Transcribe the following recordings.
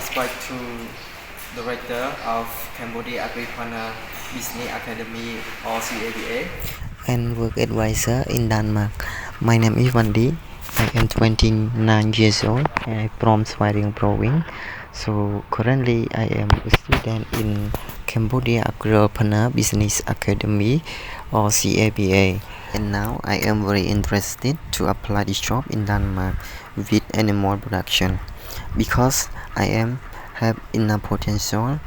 spoke to the director of Cambodia Agripreneur Business Academy or CABA and work advisor in Denmark. My name is Wendy. I am 29 years old and I'm from Swiring Province. So currently I am a student in Cambodia Agripreneur Business Academy or CABA. And now I am very interested to apply this job in Denmark with animal production because I am have enough potential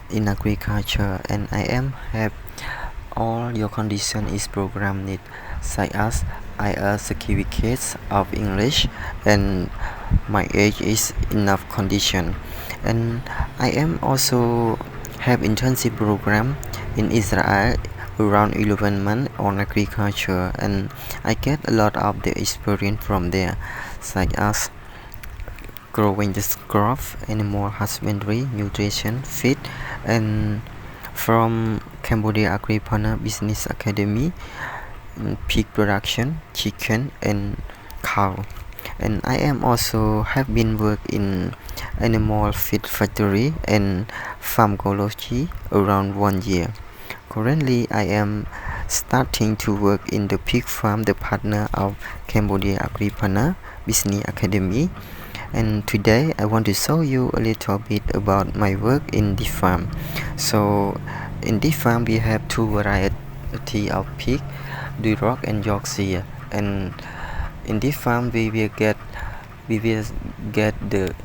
in agriculture and I am have all your condition is programmed it, such as IELTS certificates of English and my age is enough condition, and I am also have internship program in Israel around 11 months on agriculture, and I get a lot of the experience from there, such as growing the crop, animal husbandry, nutrition, feed, and from Cambodia Agripreneur Business Academy, pig production, chicken, and cow. And I am also have been work in animal feed factory and pharmacology around 1 year. Currently, I am starting to work in the pig farm, the partner of Cambodia Agripreneur Business Academy. And today I want to show you a little bit about my work in this farm. So in this farm we have two variety of pig, Duroc and Yorkshire, and in this farm we will get the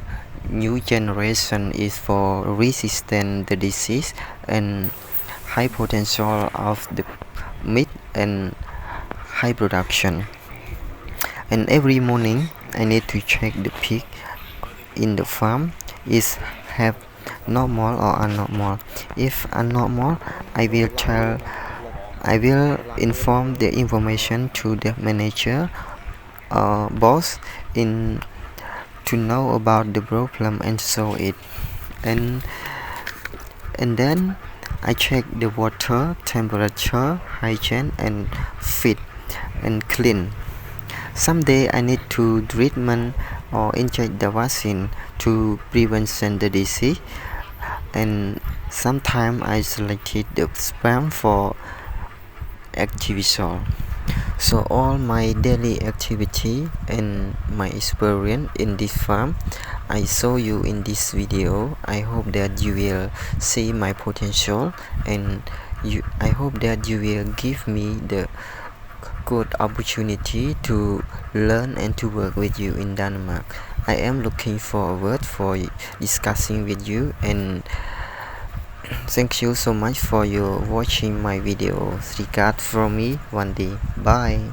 new generation is for resistant the disease and high potential of the meat and high production. And every morning I need to check the pig in the farm is have normal or abnormal. If abnormal, I will inform the information to the manager or boss in to know about the problem and solve it. And then I check the water, temperature, hygiene, and feed and clean. Someday I need to treatment or inject the vaccine to prevent the disease, and sometimes I selected the sperm for activity. So all my daily activity and my experience in this farm I show you in this video. I hope that you will see my potential, and I hope that you will give me the good opportunity to learn and to work with you in Denmark. I am looking forward for discussing with you, and thank you so much for your watching my video. Regards from me, Wendy. Bye.